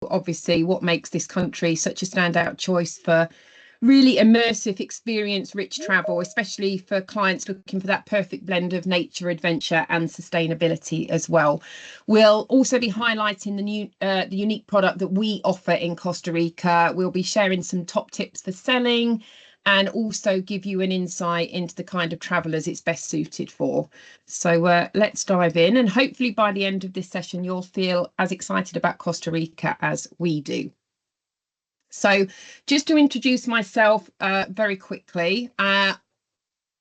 obviously what makes this country such a standout choice for really immersive, experience-rich travel, especially for clients looking for that perfect blend of nature, adventure and sustainability as well. We'll also be highlighting the unique product that we offer in Costa Rica. We'll be sharing some top tips for selling and also give you an insight into the kind of travellers it's best suited for. So let's dive in, and hopefully by the end of this session you'll feel as excited about Costa Rica as we do. So just to introduce myself very quickly,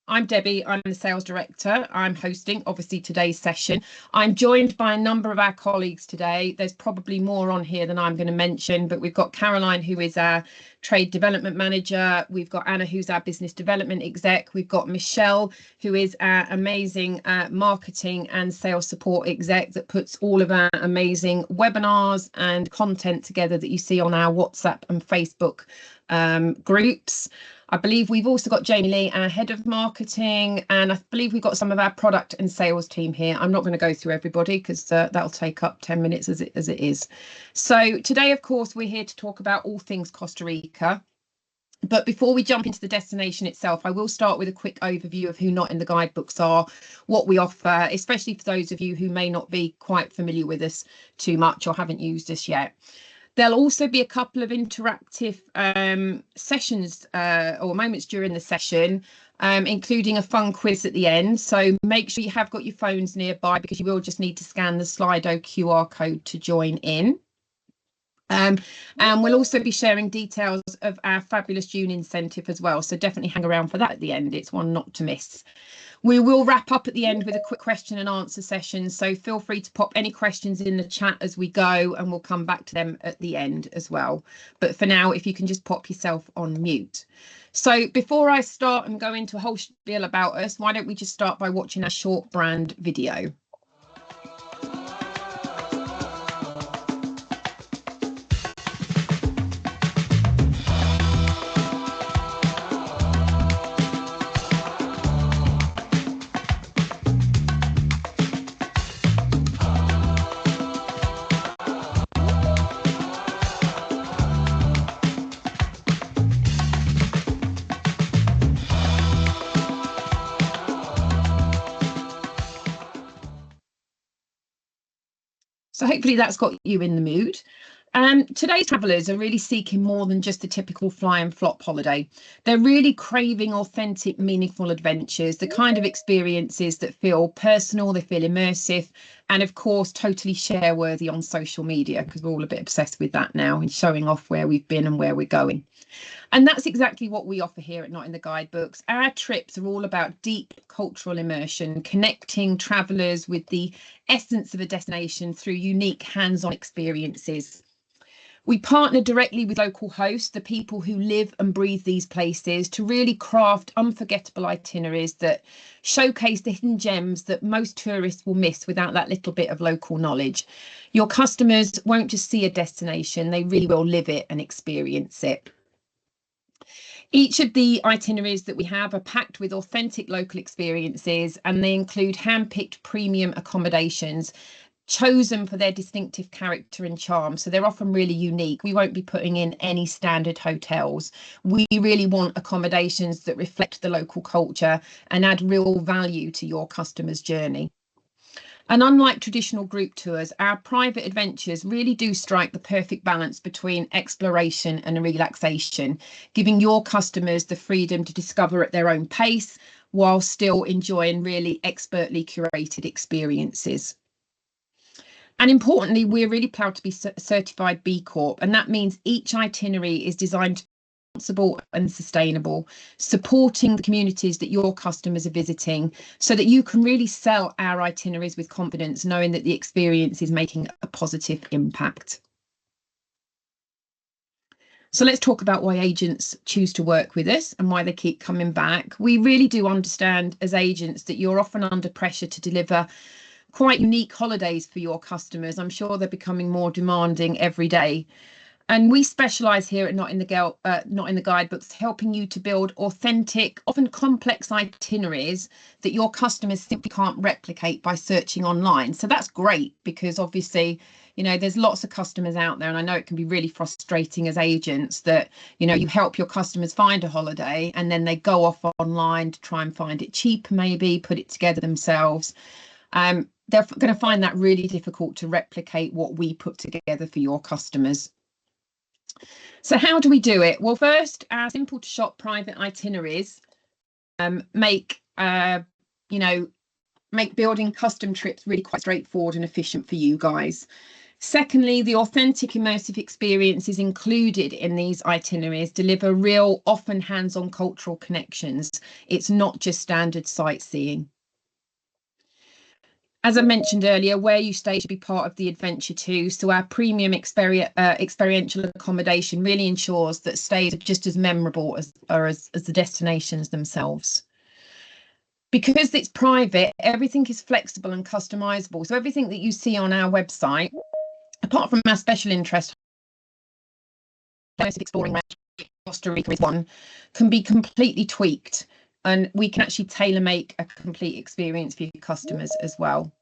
I'm Debbie, I'm the sales director. I'm hosting, obviously, today's session. I'm joined by a number of our colleagues today. There's probably more on here than I'm going to mention, but we've got Caroline, who is our trade development manager. We've got Anna, who's our business development exec. We've got Michelle, who is our amazing marketing and sales support exec that puts all of our amazing webinars and content together that you see on our WhatsApp and Facebook groups. I believe we've also got Jamie Lee, our head of marketing, and I believe we've got some of our product and sales team here. I'm not going to go through everybody because that'll take up 10 minutes as it is. So today, of course, we're here to talk about all things Costa Rica. But before we jump into the destination itself, I will start with a quick overview of who Not in the Guidebooks are, what we offer, especially for those of you who may not be quite familiar with us too much or haven't used us yet. There'll also be a couple of interactive sessions or moments during the session, including a fun quiz at the end. So make sure you have got your phones nearby because you will just need to scan the Slido QR code to join in. And we'll also be sharing details of our fabulous June incentive as well. So definitely hang around for that at the end. It's one not to miss. We will wrap up at the end with a quick question and answer session, so feel free to pop any questions in the chat as we go and we'll come back to them at the end as well. But for now, if you can just pop yourself on mute. So before I start and go into a whole spiel about us, why don't we just start by watching a short brand video. So hopefully that's got you in the mood. Today's travellers are really seeking more than just a typical fly and flop holiday. They're really craving authentic, meaningful adventures, the kind of experiences that feel personal, they feel immersive, and of course, totally share worthy on social media, because we're all a bit obsessed with that now and showing off where we've been and where we're going. And that's exactly what we offer here at Not in the Guidebooks. Our trips are all about deep cultural immersion, connecting travellers with the essence of a destination through unique hands-on experiences. We partner directly with local hosts, the people who live and breathe these places, to really craft unforgettable itineraries that showcase the hidden gems that most tourists will miss without that little bit of local knowledge. Your customers won't just see a destination, they really will live it and experience it. Each of the itineraries that we have are packed with authentic local experiences, and they include hand-picked premium accommodations chosen for their distinctive character and charm. So they're often really unique. We won't be putting in any standard hotels. We really want accommodations that reflect the local culture and add real value to your customer's journey. And unlike traditional group tours, our private adventures really do strike the perfect balance between exploration and relaxation, giving your customers the freedom to discover at their own pace while still enjoying really expertly curated experiences. And importantly, we're really proud to be certified B Corp, and that means each itinerary is designed to be responsible and sustainable, supporting the communities that your customers are visiting so that you can really sell our itineraries with confidence, knowing that the experience is making a positive impact. So let's talk about why agents choose to work with us and why they keep coming back. We really do understand as agents that you're often under pressure to deliver quite unique holidays for your customers. I'm sure they're becoming more demanding every day. And we specialise here at Not in the Guidebooks, helping you to build authentic, often complex itineraries that your customers simply can't replicate by searching online. So that's great because obviously, you know, there's lots of customers out there, and I know it can be really frustrating as agents that, you know, you help your customers find a holiday and then they go off online to try and find it cheaper, maybe put it together themselves. They're going to find that really difficult to replicate what we put together for your customers. So how do we do it? Well, first, our simple to shop private itineraries make building custom trips really quite straightforward and efficient for you guys. Secondly, the authentic immersive experiences included in these itineraries deliver real, often hands-on cultural connections. It's not just standard sightseeing. As I mentioned earlier, where you stay should be part of the adventure too. So our premium experiential accommodation really ensures that stays are just as memorable as the destinations themselves. Because it's private, everything is flexible and customizable. So everything that you see on our website, apart from our special interest, exploring Costa Rica is one, can be completely tweaked, and we can actually tailor make a complete experience for your customers as well.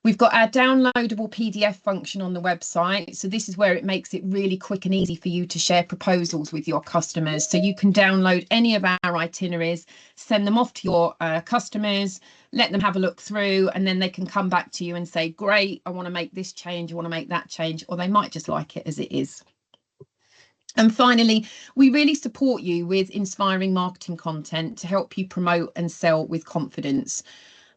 We've got our downloadable PDF function on the website. So this is where it makes it really quick and easy for you to share proposals with your customers. So you can download any of our itineraries, send them off to your customers, let them have a look through, and then they can come back to you and say, great, I want to make this change, I want to make that change, or they might just like it as it is. And finally, we really support you with inspiring marketing content to help you promote and sell with confidence.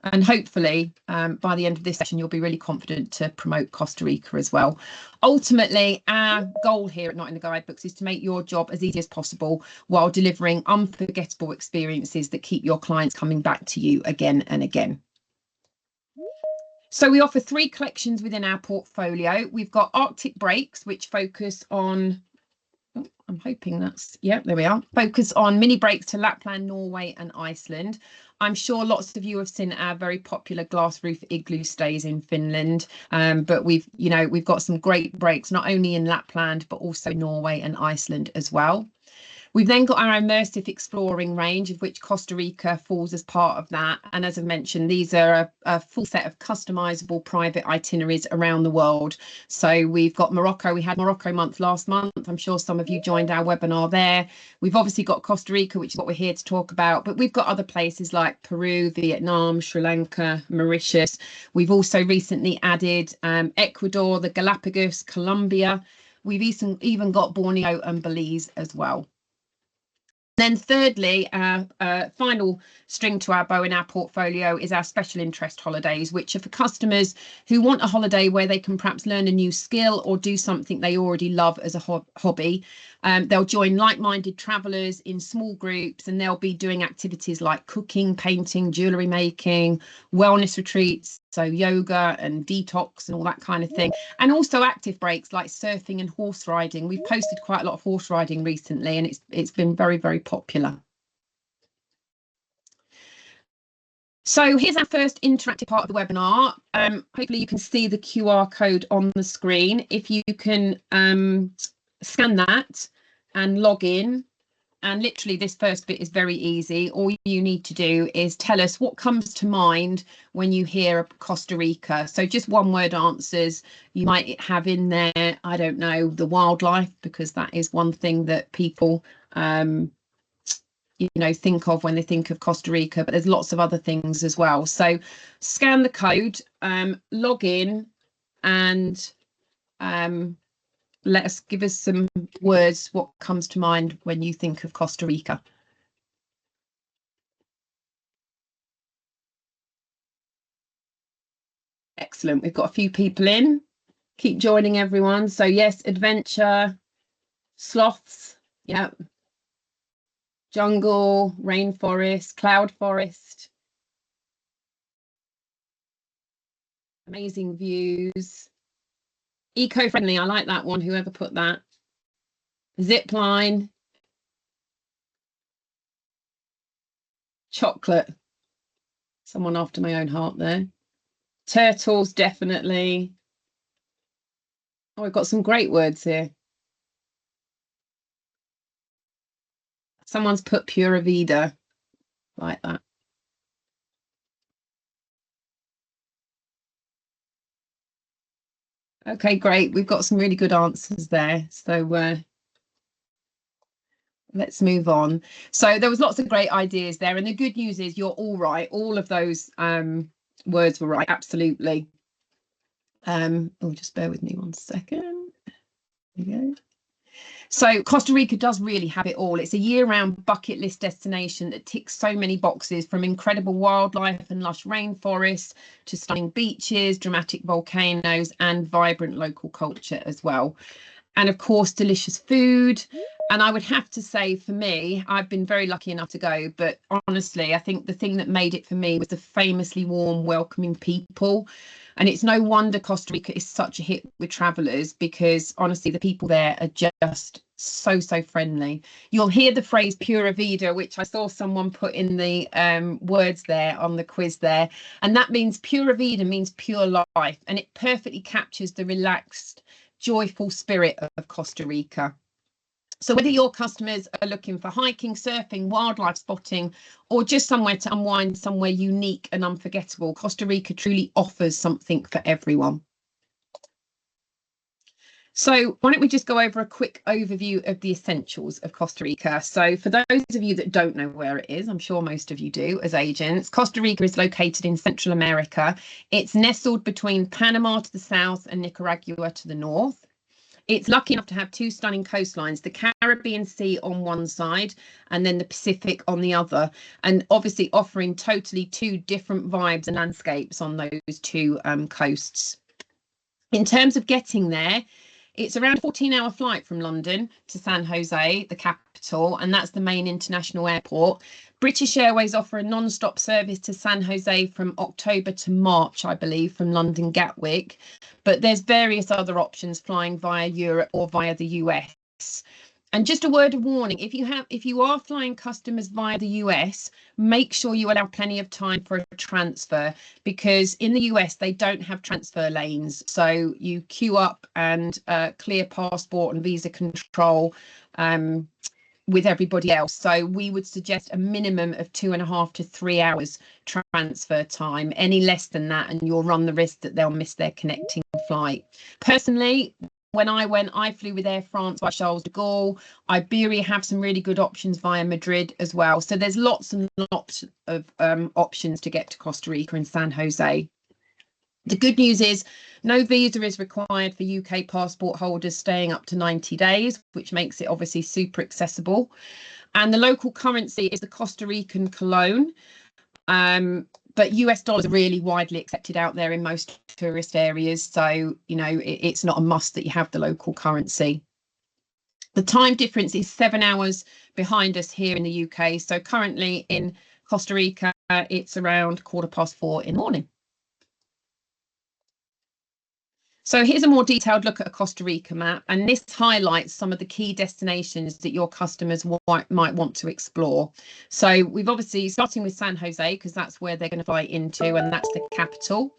And hopefully by the end of this session, you'll be really confident to promote Costa Rica as well. Ultimately, our goal here at Not in the Guidebooks is to make your job as easy as possible while delivering unforgettable experiences that keep your clients coming back to you again and again. So we offer 3 collections within our portfolio. We've got Arctic Breaks, which focus on, I'm hoping that's, yeah, there we are. Focus on mini breaks to Lapland, Norway and Iceland. I'm sure lots of you have seen our very popular glass roof igloo stays in Finland, but we've got some great breaks, not only in Lapland, but also Norway and Iceland as well. We've then got our immersive exploring range, of which Costa Rica falls as part of that. And as I mentioned, these are a full set of customizable private itineraries around the world. So we've got Morocco. We had Morocco month last month. I'm sure some of you joined our webinar there. We've obviously got Costa Rica, which is what we're here to talk about. But we've got other places like Peru, Vietnam, Sri Lanka, Mauritius. We've also recently added Ecuador, the Galapagos, Colombia. We've even got Borneo and Belize as well. Then thirdly, our final string to our bow in our portfolio is our special interest holidays, which are for customers who want a holiday where they can perhaps learn a new skill or do something they already love as a hobby. They'll join like-minded travellers in small groups, and they'll be doing activities like cooking, painting, jewellery making, wellness retreats, so yoga and detox and all that kind of thing, and also active breaks like surfing and horse riding. We've posted quite a lot of horse riding recently, and it's been very, very popular. So here's our first interactive part of the webinar. Hopefully you can see the QR code on the screen. If you can scan that and log in, and literally this first bit is very easy. All you need to do is tell us what comes to mind when you hear Costa Rica. So just one word answers. You might have in there, I don't know, the wildlife, because that is one thing that people think of when they think of Costa Rica, but there's lots of other things as well. So scan the code, log in, and give us some words, what comes to mind when you think of Costa Rica. Excellent. We've got a few people in. Keep joining, everyone. So yes, adventure, sloths, yeah, jungle, rainforest, cloud forest, amazing views, eco-friendly. I like that one, whoever put that. Zip line, chocolate, someone after my own heart there. Turtles, definitely. Oh, we've got some great words here. Someone's put Pura Vida like that. Okay, great. We've got some really good answers there. So let's move on. So there was lots of great ideas there. And the good news is you're all right. All of those words were right. Absolutely. Oh, just bear with me 1 second. There we go. So Costa Rica does really have it all. It's a year-round bucket list destination that ticks so many boxes, from incredible wildlife and lush rainforests to stunning beaches, dramatic volcanoes, and vibrant local culture as well. And of course, delicious food. And I would have to say, for me, I've been very lucky enough to go, but honestly, I think the thing that made it for me was the famously warm, welcoming people. And it's no wonder Costa Rica is such a hit with travellers, because honestly, the people there are just so friendly. You'll hear the phrase Pura Vida, which I saw someone put in the words there on the quiz there. And that means Pura Vida means pure life. And it perfectly captures the relaxed, joyful spirit of Costa Rica. So whether your customers are looking for hiking, surfing, wildlife spotting, or just somewhere to unwind, somewhere unique and unforgettable, Costa Rica truly offers something for everyone. So why don't we just go over a quick overview of the essentials of Costa Rica. So for those of you that don't know where it is, I'm sure most of you do as agents, Costa Rica is located in Central America. It's nestled between Panama to the south and Nicaragua to the north. It's lucky enough to have two stunning coastlines, the Caribbean Sea on one side and then the Pacific on the other, and obviously offering totally two different vibes and landscapes on those two coasts. In terms of getting there, it's around a 14-hour flight from London to San Jose, the capital, and that's the main international airport. British Airways offer a non-stop service to San Jose from October to March, I believe, from London Gatwick. But there's various other options flying via Europe or via the US. And just a word of warning, if you are flying customers via the US, make sure you allow plenty of time for a transfer, because in the US they don't have transfer lanes. So you queue up and clear passport and visa control with everybody else. So we would suggest a minimum of 2.5 to 3 hours transfer time. Any less than that and you'll run the risk that they'll miss their connecting flight. Personally, when I went, I flew with Air France by Charles de Gaulle. Iberia have some really good options via Madrid as well. So there's lots and lots of options to get to Costa Rica and San Jose. The good news is no visa is required for UK passport holders staying up to 90 days, which makes it obviously super accessible. And the local currency is the Costa Rican colon. But US dollars are really widely accepted out there in most tourist areas. So, you know, it's not a must that you have the local currency. The time difference is 7 hours behind us here in the UK. So currently in Costa Rica, it's around 4:15 in the morning. So here's a more detailed look at a Costa Rica map, and this highlights some of the key destinations that your customers might want to explore. So we've obviously starting with San Jose, because that's where they're going to fly into, and that's the capital.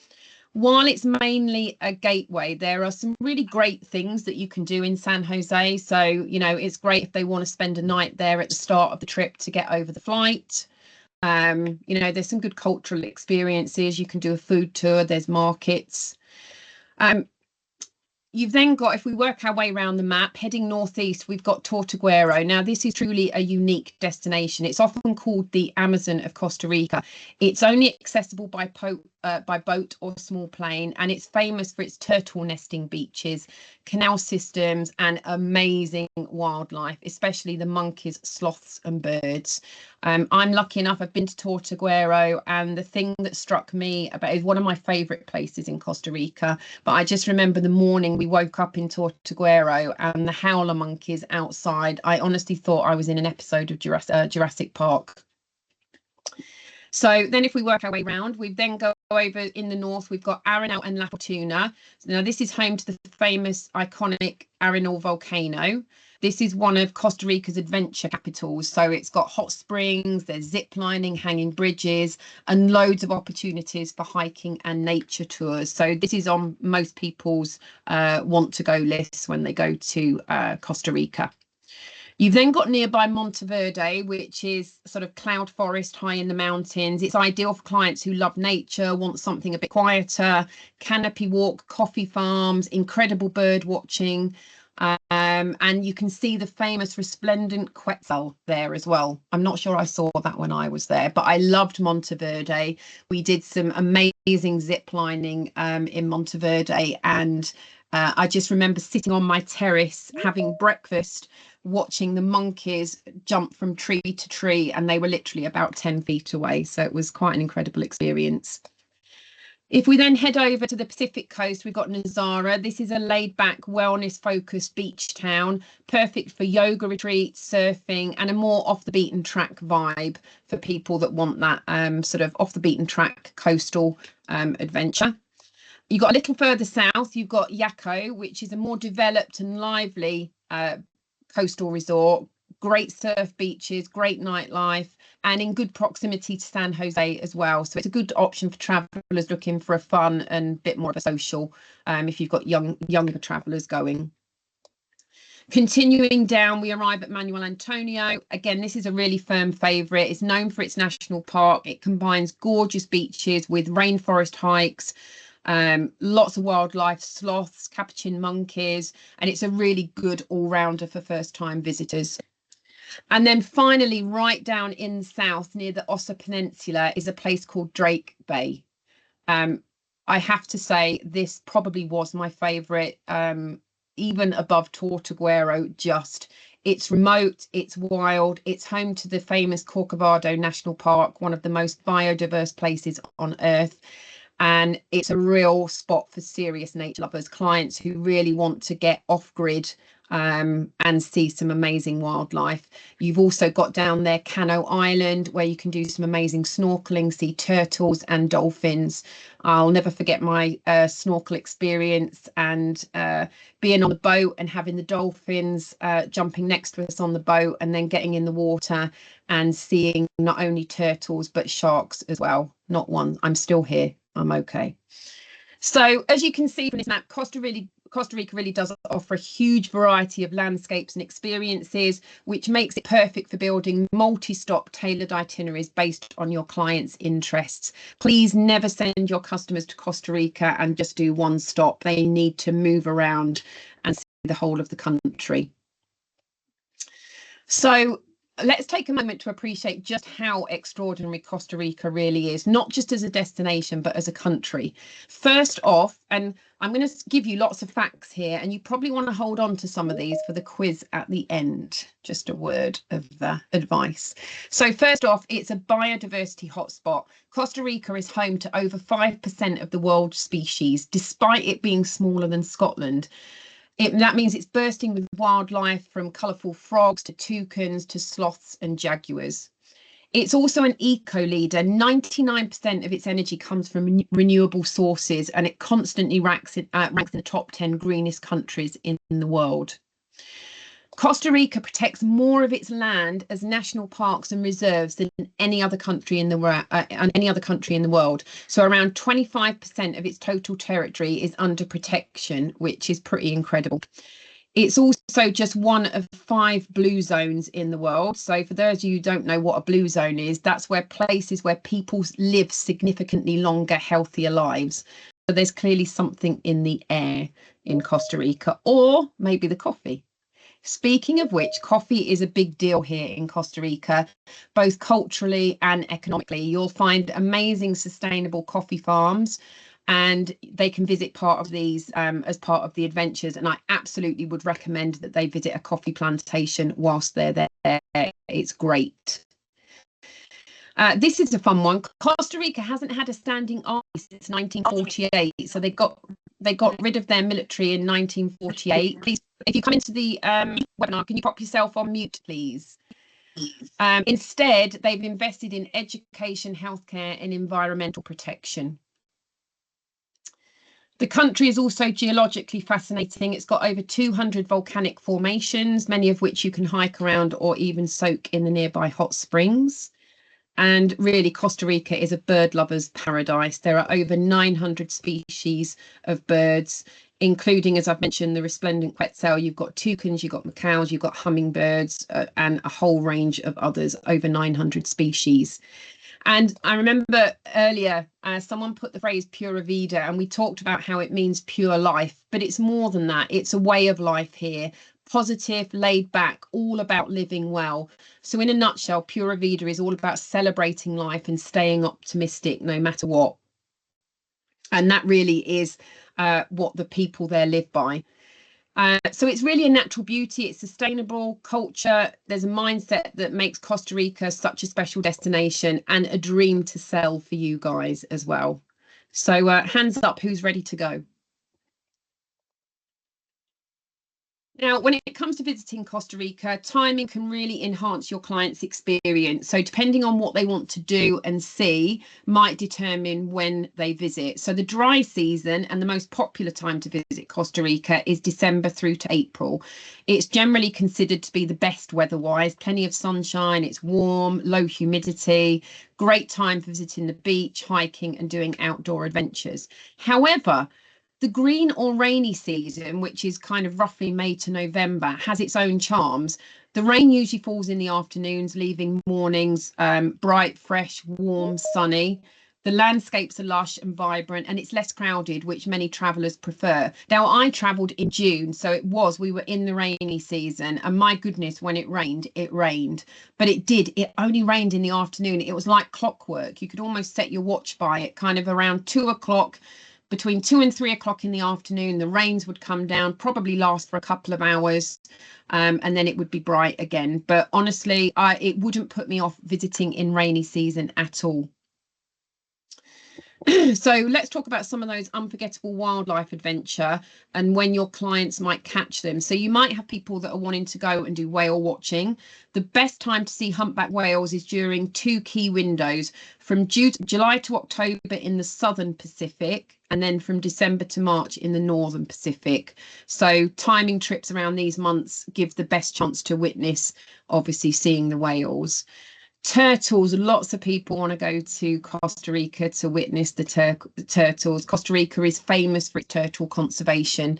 While it's mainly a gateway, there are some really great things that you can do in San Jose. So, you know, it's great if they want to spend a night there at the start of the trip to get over the flight. You know, there's some good cultural experiences. You can do a food tour, there's markets. You've then got, if we work our way around the map, heading northeast, we've got Tortuguero. Now, this is truly a unique destination. It's often called the Amazon of Costa Rica. It's only accessible by boat or small plane, and it's famous for its turtle nesting beaches, canal systems, and amazing wildlife, especially the monkeys, sloths, and birds. I'm lucky enough, I've been to Tortuguero, and the thing that struck me about is one of my favourite places in Costa Rica. But I just remember the morning we woke up in Tortuguero and the howler monkeys outside. I honestly thought I was in an episode of Jurassic Park. So then if we work our way around, we then go over in the north, we've got Arenal and La Fortuna. Now this is home to the famous iconic Arenal volcano. This is one of Costa Rica's adventure capitals. So it's got hot springs, there's zip lining, hanging bridges, and loads of opportunities for hiking and nature tours. So this is on most people's want to go lists when they go to Costa Rica. You've then got nearby Monteverde, which is sort of cloud forest high in the mountains. It's ideal for clients who love nature, want something a bit quieter, canopy walk, coffee farms, incredible bird watching. And you can see the famous resplendent quetzal there as well. I'm not sure I saw that when I was there, but I loved Monteverde. We did some amazing zip lining in Monteverde, and I just remember sitting on my terrace having breakfast, watching the monkeys jump from tree to tree, and they were literally about 10 feet away. So it was quite an incredible experience. If we then head over to the Pacific coast, we've got Nazara. This is a laid-back, wellness-focused beach town, perfect for yoga retreats, surfing, and a more off-the-beaten-track vibe for people that want that sort of off-the-beaten-track coastal adventure. You got a little further south, you've got Yaco, which is a more developed and lively coastal resort. Great surf beaches, great nightlife, and in good proximity to San Jose as well. So it's a good option for travellers looking for a fun and bit more of a social, if you've got younger travellers going. Continuing down, we arrive at Manuel Antonio. Again, this is a really firm favourite. It's known for its national park. It combines gorgeous beaches with rainforest hikes, lots of wildlife, sloths, capuchin monkeys, and it's a really good all-rounder for first-time visitors. And then finally, right down in the south near the Osa Peninsula is a place called Drake Bay. I have to say this probably was my favourite, even above Tortuguero. It's remote, it's wild, it's home to the famous Corcovado National Park, one of the most biodiverse places on earth. And it's a real spot for serious nature lovers, clients who really want to get off-grid and see some amazing wildlife. You've also got down there Cano Island, where you can do some amazing snorkeling, see turtles and dolphins. I'll never forget my snorkel experience and being on the boat and having the dolphins jumping next to us on the boat, and then getting in the water and seeing not only turtles but sharks as well. Not one. I'm still here. I'm okay. So as you can see from this map, Costa Rica really does offer a huge variety of landscapes and experiences, which makes it perfect for building multi-stop tailored itineraries based on your clients' interests. Please never send your customers to Costa Rica and just do one stop. They need to move around and see the whole of the country. So let's take a moment to appreciate just how extraordinary Costa Rica really is, not just as a destination, but as a country. First off, and I'm going to give you lots of facts here, and you probably want to hold on to some of these for the quiz at the end. Just a word of advice. So first off, it's a biodiversity hotspot. Costa Rica is home to over 5% of the world's species, despite it being smaller than Scotland. That means it's bursting with wildlife, from colourful frogs to toucans to sloths and jaguars. It's also an eco leader. 99% of its energy comes from renewable sources, and it constantly ranks in the top 10 greenest countries in the world. Costa Rica protects more of its land as national parks and reserves than any other country in the world. So around 25% of its total territory is under protection, which is pretty incredible. It's also just one of 5 blue zones in the world. So for those of you who don't know what a blue zone is, that's where places where people live significantly longer, healthier lives. So there's clearly something in the air in Costa Rica, or maybe the coffee. Speaking of which, coffee is a big deal here in Costa Rica, both culturally and economically. You'll find amazing sustainable coffee farms, and they can visit part of these as part of the adventures. And I absolutely would recommend that they visit a coffee plantation whilst they're there. It's great. This is a fun one. Costa Rica hasn't had a standing army since 1948, so they got rid of their military in 1948. Please, if you come into the webinar, can you pop yourself on mute, please? Instead, they've invested in education, healthcare, and environmental protection. The country is also geologically fascinating. It's got over 200 volcanic formations, many of which you can hike around or even soak in the nearby hot springs. And really, Costa Rica is a bird lover's paradise. There are over 900 species of birds. including, as I've mentioned, the resplendent quetzal. You've got toucans, you've got macaws, you've got hummingbirds, and a whole range of others, over 900 species. And I remember earlier, someone put the phrase pura vida, and we talked about how it means pure life, but it's more than that. It's a way of life here, positive, laid back, all about living well. So in a nutshell, pura vida is all about celebrating life and staying optimistic no matter what. And that really is what the people there live by. So it's really a natural beauty. It's sustainable culture. There's a mindset that makes Costa Rica such a special destination and a dream to sell for you guys as well. So hands up, who's ready to go? Now, when it comes to visiting Costa Rica, timing can really enhance your client's experience. So depending on what they want to do and see might determine when they visit. So the dry season and the most popular time to visit Costa Rica is December through to April. It's generally considered to be the best weather-wise, plenty of sunshine, it's warm, low humidity, great time for visiting the beach, hiking and doing outdoor adventures. However, the green or rainy season, which is kind of roughly May to November, has its own charms. The rain usually falls in the afternoons, leaving mornings bright, fresh, warm, sunny. The landscapes are lush and vibrant, and it's less crowded, which many travellers prefer. Now, I travelled in June, so we were in the rainy season, and my goodness, when it rained, it rained. But it only rained in the afternoon. It was like clockwork. You could almost set your watch by it, kind of around 2 o'clock. Between 2 and 3 o'clock in the afternoon, the rains would come down, probably last for a couple of hours, and then it would be bright again. But honestly, it wouldn't put me off visiting in rainy season at all. So let's talk about some of those unforgettable wildlife adventure and when your clients might catch them. So you might have people that are wanting to go and do whale watching. The best time to see humpback whales is during 2 key windows, from July to October in the southern Pacific, and then from December to March in the northern Pacific. So timing trips around these months give the best chance to witness, obviously, seeing the whales. Turtles, lots of people want to go to Costa Rica to witness the turtles. Costa Rica is famous for its turtle conservation.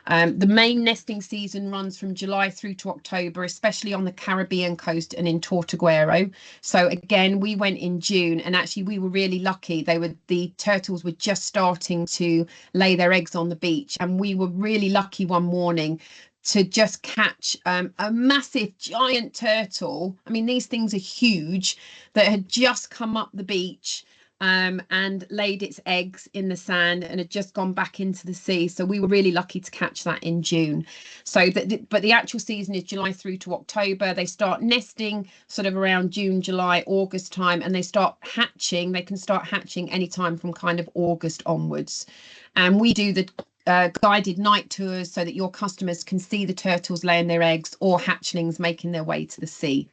The main nesting season runs from July through to October, especially on the Caribbean coast and in Tortuguero. So again, we went in June, and actually we were really lucky. The turtles were just starting to lay their eggs on the beach, and we were really lucky one morning to just catch a massive giant turtle. I mean, these things are huge, that had just come up the beach and laid its eggs in the sand and had just gone back into the sea. So we were really lucky to catch that in June. So but the actual season is July through to October. They start nesting sort of around June, July, August time, and they start hatching. They can start hatching anytime from kind of August onwards. And we do the guided night tours so that your customers can see the turtles laying their eggs or hatchlings making their way to the sea.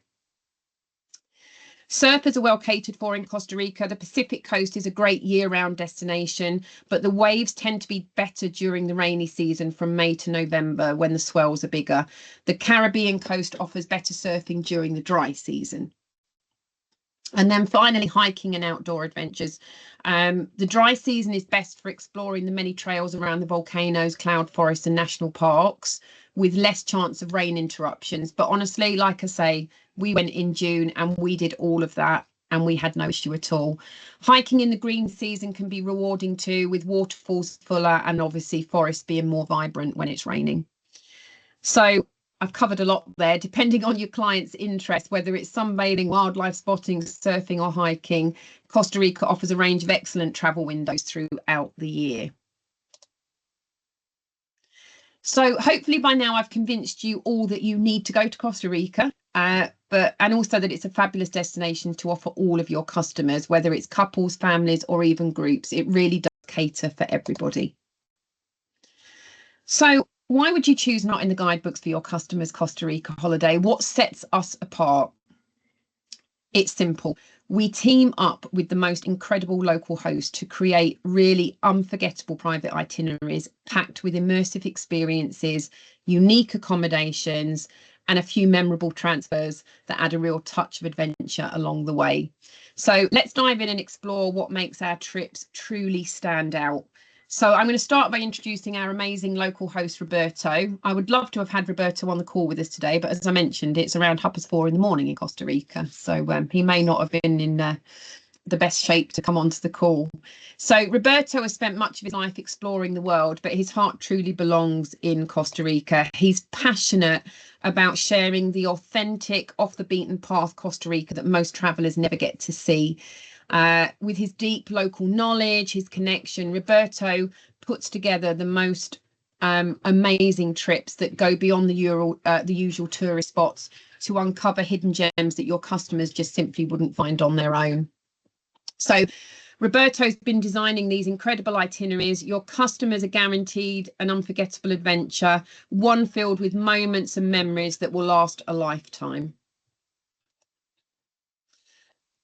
Surfers are well catered for in Costa Rica. The Pacific coast is a great year-round destination, but the waves tend to be better during the rainy season from May to November when the swells are bigger. The Caribbean coast offers better surfing during the dry season. And then finally, hiking and outdoor adventures. The dry season is best for exploring the many trails around the volcanoes, cloud forests and national parks with less chance of rain interruptions. But honestly, like I say, we went in June and we did all of that and we had no issue at all. Hiking in the green season can be rewarding too, with waterfalls fuller and obviously forests being more vibrant when it's raining. So I've covered a lot there, depending on your client's interest, whether it's sunbathing, wildlife spotting, surfing or hiking. Costa Rica offers a range of excellent travel windows throughout the year. So hopefully by now I've convinced you all that you need to go to Costa Rica, and also that it's a fabulous destination to offer all of your customers, whether it's couples, families or even groups. It really does cater for everybody. So why would you choose not in the guidebooks for your customers' Costa Rica holiday? What sets us apart? It's simple. We team up with the most incredible local hosts to create really unforgettable private itineraries packed with immersive experiences, unique accommodations, and a few memorable transfers that add a real touch of adventure along the way. So let's dive in and explore what makes our trips truly stand out. So I'm going to start by introducing our amazing local host, Roberto. I would love to have had Roberto on the call with us today, but as I mentioned, it's around 4:30 in the morning in Costa Rica. So he may not have been in the best shape to come onto the call. So Roberto has spent much of his life exploring the world, but his heart truly belongs in Costa Rica. He's passionate about sharing the authentic, off the beaten path Costa Rica that most travellers never get to see. With his deep local knowledge, his connection, Roberto puts together the most amazing trips that go beyond the usual tourist spots to uncover hidden gems that your customers just simply wouldn't find on their own. So Roberto's been designing these incredible itineraries. Your customers are guaranteed an unforgettable adventure, one filled with moments and memories that will last a lifetime.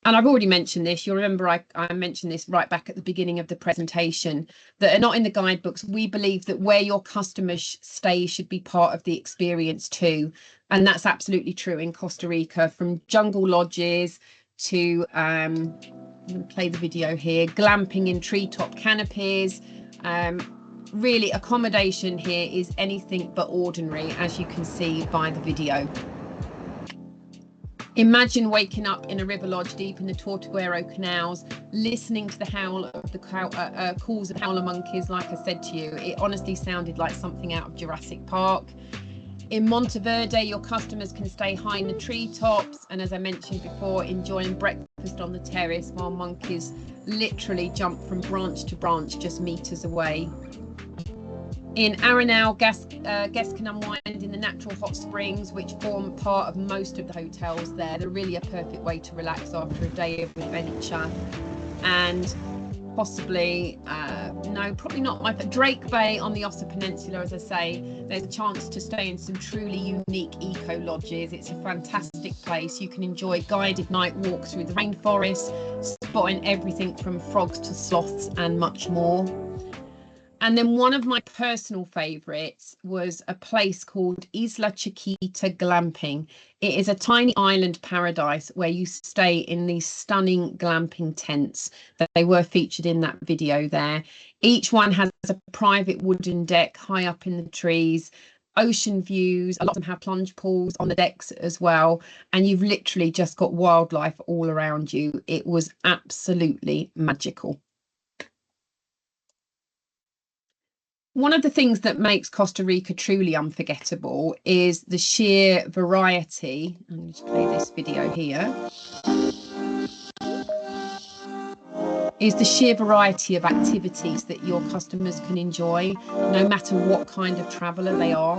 And I've already mentioned this. You'll remember I mentioned this right back at the beginning of the presentation, that are not in the guidebooks. We believe that where your customers stay should be part of the experience too. And that's absolutely true in Costa Rica, from jungle lodges to, I'm going to play the video here, glamping in treetop canopies. Really, accommodation here is anything but ordinary, as you can see by the video. Imagine waking up in a river lodge deep in the Tortuguero canals, listening to the howl of the calls of howler monkeys. Like I said to you, it honestly sounded like something out of Jurassic Park. In Monteverde, your customers can stay high in the treetops, and as I mentioned before, enjoying breakfast on the terrace while monkeys literally jump from branch to branch just meters away. In Arenal, guests can unwind in the natural hot springs, which form part of most of the hotels there. They're really a perfect way to relax after a day of adventure. And possibly, no, probably not my Drake Bay on the Ossa Peninsula, as I say, there's a chance to stay in some truly unique eco lodges. It's a fantastic place. You can enjoy guided night walks through the rainforest, spotting everything from frogs to sloths and much more. And then one of my personal favourites was a place called Isla Chiquita Glamping. It is a tiny island paradise where you stay in these stunning glamping tents that they were featured in that video there. Each one has a private wooden deck high up in the trees, ocean views. A lot of them have plunge pools on the decks as well. And you've literally just got wildlife all around you. It was absolutely magical. One of the things that makes Costa Rica truly unforgettable is the sheer variety. I'm going to play this video here. Is the sheer variety of activities that your customers can enjoy, no matter what kind of traveller they are.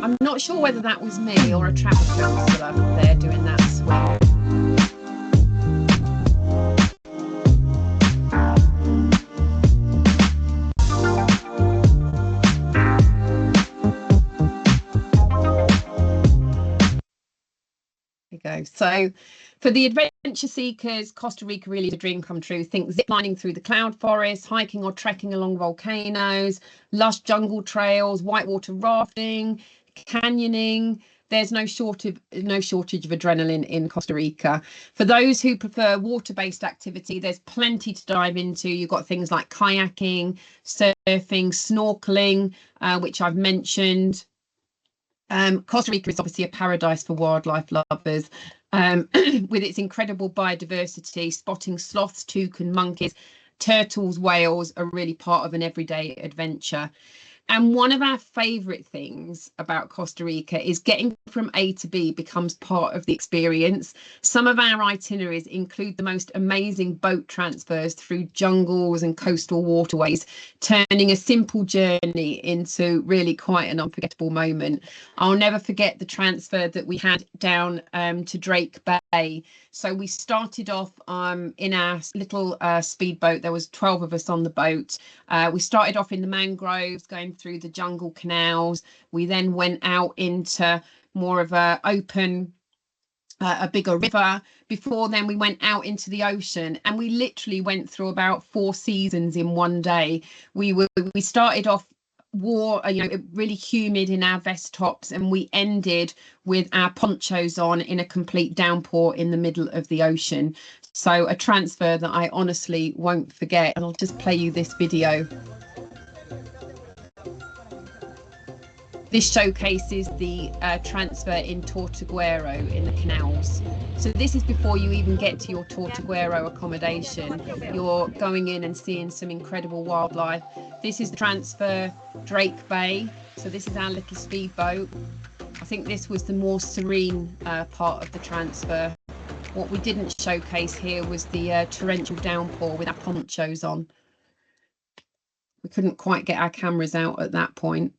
I'm not sure whether that was me or a travel counsellor there doing that swing. Go. So for the adventure seekers, Costa Rica really is a dream come true. Think ziplining through the cloud forest, hiking or trekking along volcanoes, lush jungle trails, whitewater rafting, canyoning. There's no shortage of adrenaline in Costa Rica. For those who prefer water-based activity, there's plenty to dive into. You've got things like kayaking, surfing, snorkeling, which I've mentioned. Costa Rica is obviously a paradise for wildlife lovers, with its incredible biodiversity. Spotting sloths, toucan, monkeys, turtles, whales are really part of an everyday adventure. And one of our favourite things about Costa Rica is getting from A to B becomes part of the experience. Some of our itineraries include the most amazing boat transfers through jungles and coastal waterways, turning a simple journey into really quite an unforgettable moment. I'll never forget the transfer that we had down to Drake Bay. So we started off in our little speedboat. There was 12 of us on the boat. We started off in the mangroves, going through the jungle canals. We then went out into more of a bigger river. Before then we went out into the ocean, and we literally went through about 4 seasons in one day. We started off really humid in our vest tops, and we ended with our ponchos on in a complete downpour in the middle of the ocean. So a transfer that I honestly won't forget. And I'll just play you this video. This showcases the transfer in Tortuguero in the canals. So this is before you even get to your Tortuguero accommodation. You're going in and seeing some incredible wildlife. This is the transfer Drake Bay. So this is our little speedboat. I think this was the more serene part of the transfer. What we didn't showcase here was the torrential downpour with our ponchos on. We couldn't quite get our cameras out at that point.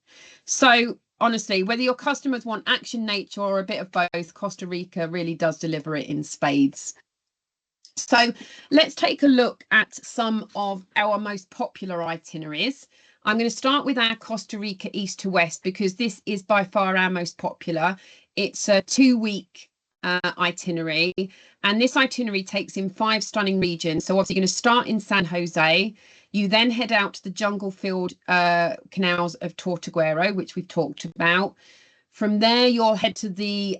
So honestly, whether your customers want action, nature, or a bit of both, Costa Rica really does deliver it in spades. So let's take a look at some of our most popular itineraries. I'm going to start with our Costa Rica east to west because this is by far our most popular. It's a 2-week itinerary, and this itinerary takes in 5 stunning regions. So obviously you're going to start in San Jose. You then head out to the jungle-filled canals of Tortuguero, which we've talked about. From there, you'll head to the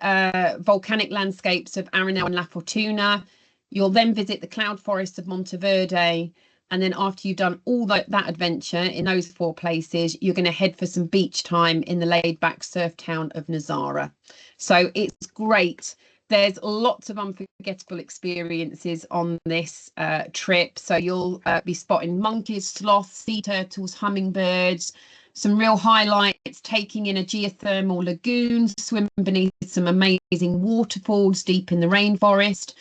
volcanic landscapes of Arenal and La Fortuna. You'll then visit the cloud forests of Monteverde. And then after you've done all that adventure in those 4 places, you're going to head for some beach time in the laid-back surf town of Nazara. So it's great. There's lots of unforgettable experiences on this trip. So you'll be spotting monkeys, sloths, sea turtles, hummingbirds, some real highlights, taking in a geothermal lagoon, swim beneath some amazing waterfalls deep in the rainforest.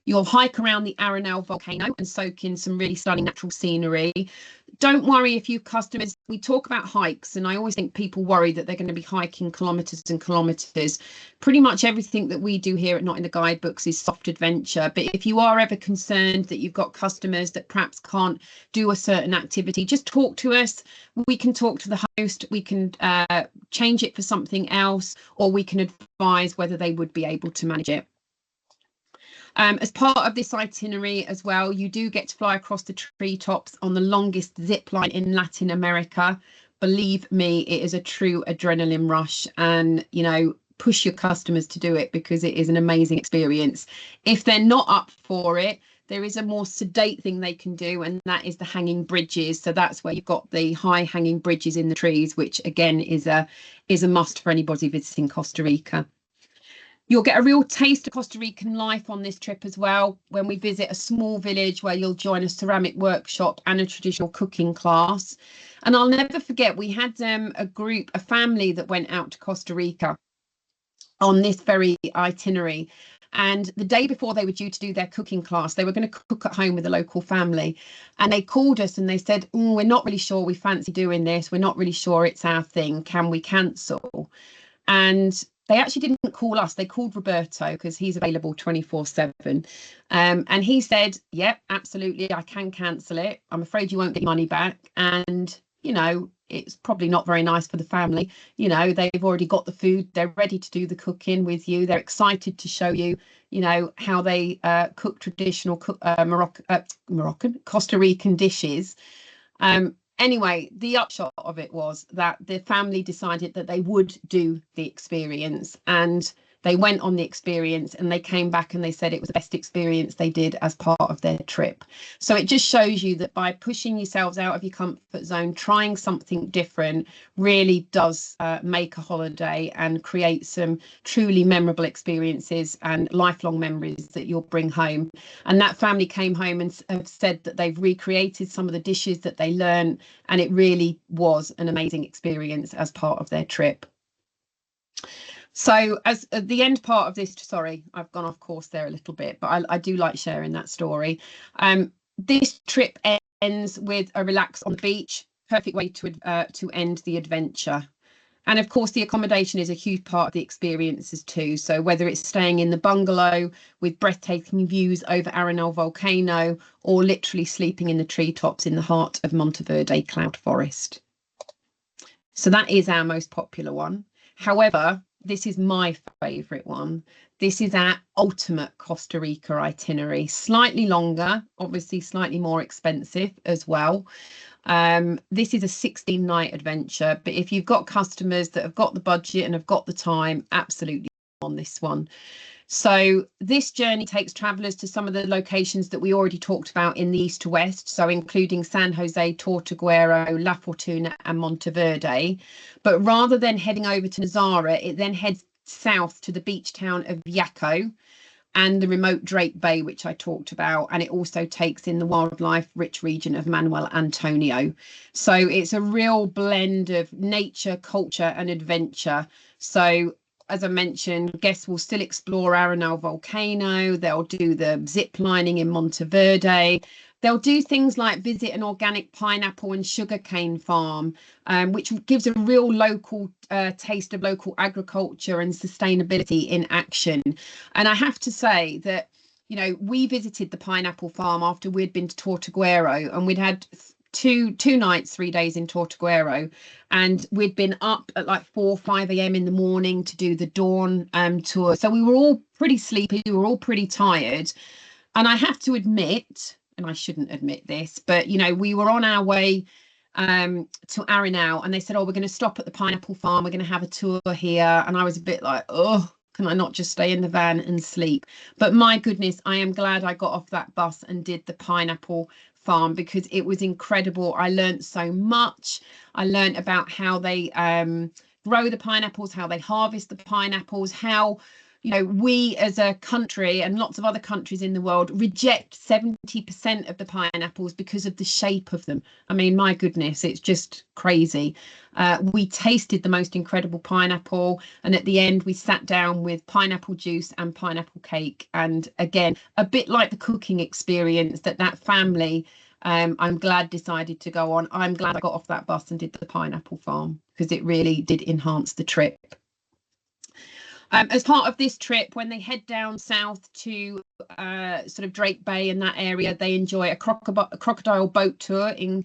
You'll hike around the Arenal volcano and soak in some really stunning natural scenery. Don't worry if you customers, we talk about hikes, and I always think people worry that they're going to be hiking kilometres and kilometres. Pretty much everything that we do here at Not in the Guidebooks is soft adventure. But if you are ever concerned that you've got customers that perhaps can't do a certain activity, just talk to us. We can talk to the host, we can change it for something else, or we can advise whether they would be able to manage it. As part of this itinerary as well, you do get to fly across the treetops on the longest zip line in Latin America. Believe me, it is a true adrenaline rush, and, you know, push your customers to do it because it is an amazing experience. If they're not up for it, there is a more sedate thing they can do, and that is the hanging bridges. So that's where you've got the high hanging bridges in the trees, which again is a must for anybody visiting Costa Rica. You'll get a real taste of Costa Rican life on this trip as well when we visit a small village where you'll join a ceramic workshop and a traditional cooking class. And I'll never forget, we had a family that went out to Costa Rica on this very itinerary. And the day before they were due to do their cooking class, they were going to cook at home with a local family. And they called us and they said, we're not really sure we fancy doing this. We're not really sure it's our thing. Can we cancel? And they actually didn't call us. They called Roberto because he's available 24/7. And he said, yep, absolutely, I can cancel it. I'm afraid you won't get your money back. And, you know, it's probably not very nice for the family. You know, they've already got the food. They're ready to do the cooking with you. They're excited to show you, you know, how they cook traditional Moroccan, Costa Rican dishes. Anyway, the upshot of it was that the family decided that they would do the experience, and they went on the experience and they came back and they said it was the best experience they did as part of their trip. So it just shows you that by pushing yourselves out of your comfort zone, trying something different really does make a holiday and create some truly memorable experiences and lifelong memories that you'll bring home. And that family came home and have said that they've recreated some of the dishes that they learned, and it really was an amazing experience as part of their trip. So as the end part of this, sorry, I've gone off course there a little bit, but I do like sharing that story. This trip ends with a relax on the beach, perfect way to end the adventure. And of course, the accommodation is a huge part of the experiences too. So whether it's staying in the bungalow with breathtaking views over Arenal volcano, or literally sleeping in the treetops in the heart of Monteverde cloud forest. So that is our most popular one. However, this is my favourite one. This is our ultimate Costa Rica itinerary. Slightly longer, obviously slightly more expensive as well. This is a 16-night adventure, but if you've got customers that have got the budget and have got the time, absolutely on this one. So this journey takes travellers to some of the locations that we already talked about in the east to west, so including San Jose, Tortuguero, La Fortuna and Monteverde. But rather than heading over to Nazara, it then heads south to the beach town of Yaco and the remote Drake Bay, which I talked about, and it also takes in the wildlife rich region of Manuel Antonio. So it's a real blend of nature, culture and adventure. So as I mentioned, guests will still explore Arenal volcano, they'll do the zip lining in Monteverde, they'll do things like visit an organic pineapple and sugarcane farm, which gives a real local taste of local agriculture and sustainability in action. And I have to say that, you know, we visited the pineapple farm after we'd been to Tortuguero, and we'd had two nights, 3 days in Tortuguero, and we'd been up at like 4 or 5 a.m. in the morning to do the dawn tour. So we were all pretty sleepy, we were all pretty tired. And I have to admit, and I shouldn't admit this, but you know, we were on our way to Arenal, and they said, oh, we're going to stop at the pineapple farm, we're going to have a tour here. And I was a bit like, oh, can I not just stay in the van and sleep? But my goodness, I am glad I got off that bus and did the pineapple farm, because it was incredible. I learned so much. I learned about how they grow the pineapples, how they harvest the pineapples, how, you know, we as a country and lots of other countries in the world reject 70% of the pineapples because of the shape of them. I mean, my goodness, it's just crazy. We tasted the most incredible pineapple, and at the end we sat down with pineapple juice and pineapple cake. And again, a bit like the cooking experience that family, I'm glad decided to go on. I'm glad I got off that bus and did the pineapple farm, because it really did enhance the trip. As part of this trip, when they head down south to sort of Drake Bay in that area, they enjoy a crocodile boat tour, in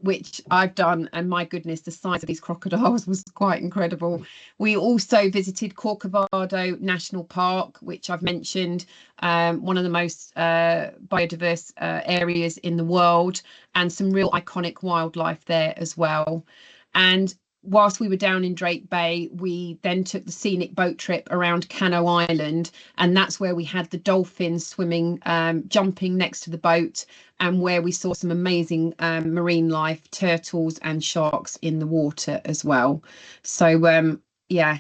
which I've done, and my goodness, the size of these crocodiles was quite incredible. We also visited Corcovado National Park, which I've mentioned, one of the most biodiverse areas in the world, and some real iconic wildlife there as well. And whilst we were down in Drake Bay, we then took the scenic boat trip around Cano Island, and that's where we had the dolphins swimming, jumping next to the boat, and where we saw some amazing marine life, turtles and sharks in the water as well. So yeah,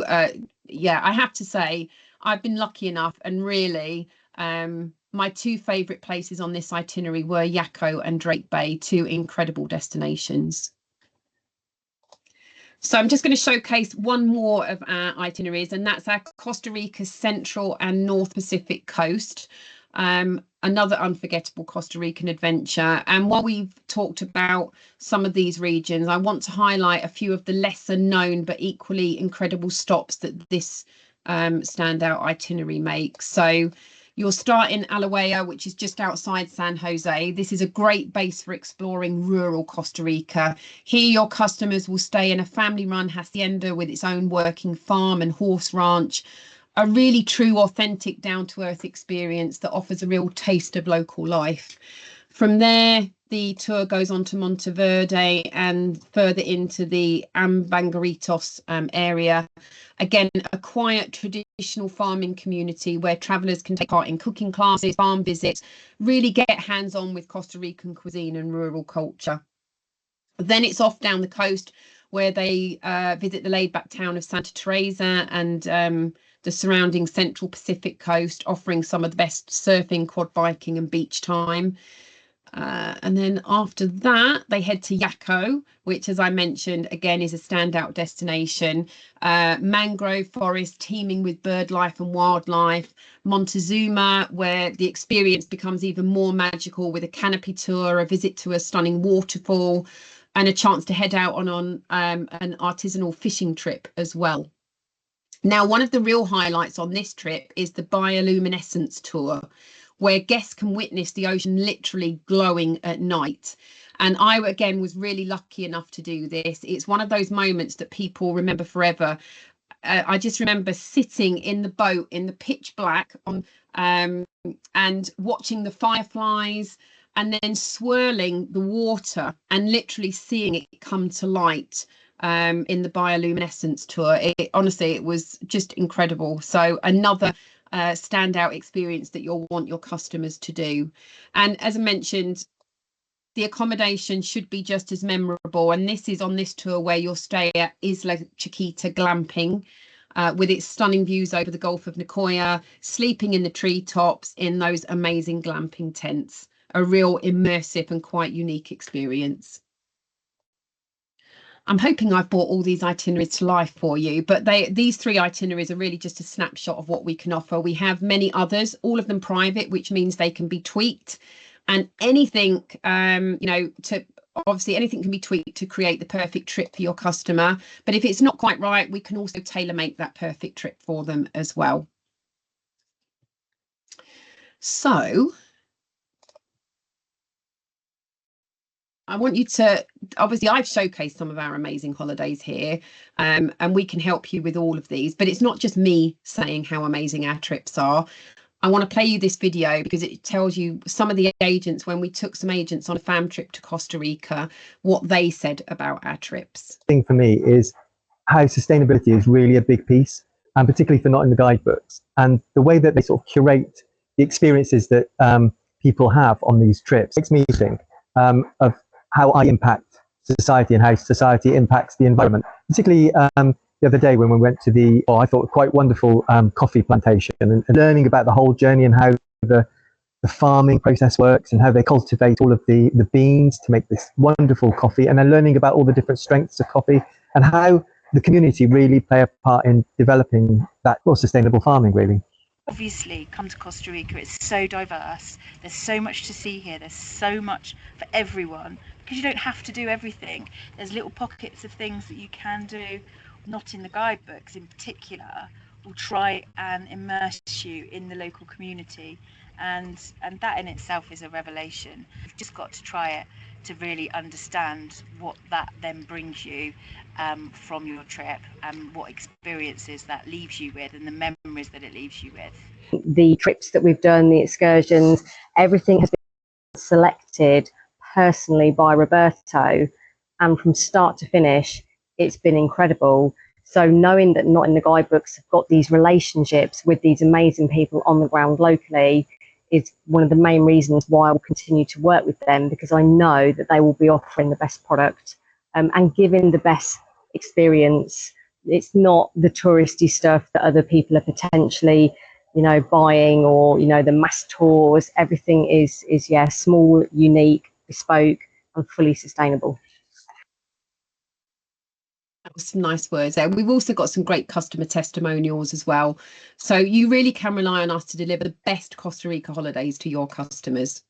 I have to say I've been lucky enough, and really my two favourite places on this itinerary were Yaco and Drake Bay, two incredible destinations. So I'm just going to showcase one more of our itineraries, and that's our Costa Rica Central and North Pacific coast. Another unforgettable Costa Rican adventure. And while we've talked about some of these regions, I want to highlight a few of the lesser known but equally incredible stops that this standout itinerary makes. So you'll start in Alajuela, which is just outside San Jose. This is a great base for exploring rural Costa Rica. Here, your customers will stay in a family-run hacienda with its own working farm and horse ranch, a really true, authentic, down-to-earth experience that offers a real taste of local life. From there, the tour goes on to Monteverde and further into the Ambangaritos area. Again, a quiet traditional farming community where travellers can take part in cooking classes, farm visits, really get hands-on with Costa Rican cuisine and rural culture. Then it's off down the coast where they visit the laid-back town of Santa Teresa and the surrounding Central Pacific coast, offering some of the best surfing, quad biking and beach time. And then after that, they head to Yaco, which, as I mentioned, again, is a standout destination. Mangrove forest teeming with bird life and wildlife. Montezuma, where the experience becomes even more magical with a canopy tour, a visit to a stunning waterfall, and a chance to head out on an artisanal fishing trip as well. Now, one of the real highlights on this trip is the bioluminescence tour, where guests can witness the ocean literally glowing at night. And I, again, was really lucky enough to do this. It's one of those moments that people remember forever. I just remember sitting in the boat in the pitch black and watching the fireflies, and then swirling the water and literally seeing it come to light. in the bioluminescence tour. Honestly, it was just incredible. So another standout experience that you'll want your customers to do. And as I mentioned, the accommodation should be just as memorable. And this is on this tour where you'll stay at Isla Chiquita Glamping, with its stunning views over the Gulf of Nicoya, sleeping in the treetops in those amazing glamping tents. A real immersive and quite unique experience. I'm hoping I've brought all these itineraries to life for you, but these 3 itineraries are really just a snapshot of what we can offer. We have many others, all of them private, which means they can be tweaked, and anything, obviously anything can be tweaked to create the perfect trip for your customer. But if it's not quite right, we can also tailor make that perfect trip for them as well. So I want you to, obviously I've showcased some of our amazing holidays here, and we can help you with all of these, but it's not just me saying how amazing our trips are. I want to play you this video because it tells you some of the agents, when we took some agents on a fam trip to Costa Rica, what they said about our trips. The thing for me is how sustainability is really a big piece, and particularly for not in the guidebooks, and the way that they sort of curate the experiences that people have on these trips makes me think of how I impact society and how society impacts the environment. Particularly the other day when we went to the, I thought quite wonderful coffee plantation, and learning about the whole journey and how the farming process works and how they cultivate all of the beans to make this wonderful coffee, and then learning about all the different strengths of coffee and how the community really play a part in developing that more sustainable farming, really. Obviously, come to Costa Rica, it's so diverse, there's so much to see here, there's so much for everyone, because you don't have to do everything. There's little pockets of things that you can do, not in the guidebooks in particular, will try and immerse you in the local community, and that in itself is a revelation. You've just got to try it to really understand what that then brings you from your trip, and what experiences that leaves you with and the memories that it leaves you with. The trips that we've done, the excursions, everything has been selected personally by Roberto, and from start to finish it's been incredible. So knowing that Not in the Guidebooks have got these relationships with these amazing people on the ground locally is one of the main reasons why I'll continue to work with them, because I know that they will be offering the best product and giving the best experience. It's not the touristy stuff that other people are potentially, buying, or, the mass tours. Everything is small, unique, bespoke, and fully sustainable. Some nice words there. We've also got some great customer testimonials as well. So you really can rely on us to deliver the best Costa Rica holidays to your customers.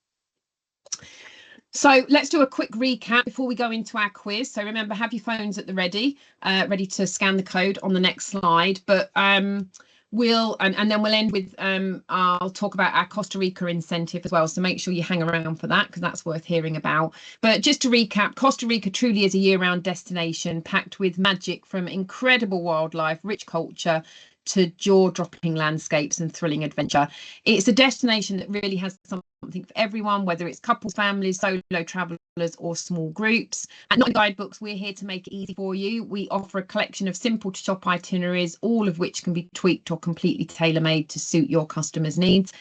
So let's do a quick recap before we go into our quiz. So remember, have your phones at the ready to scan the code on the next slide. But then we'll end with I'll talk about our Costa Rica incentive as well, so make sure you hang around for that, because that's worth hearing about. But just to recap, Costa Rica truly is a year-round destination packed with magic, from incredible wildlife, rich culture, to jaw-dropping landscapes and thrilling adventure. It's a destination that really has something for everyone, whether it's couples, families, solo travelers, or small groups. And Not in Guidebooks, we're here to make it easy for you. We offer a collection of simple to shop itineraries, all of which can be tweaked or completely tailor-made to suit your customers' needs.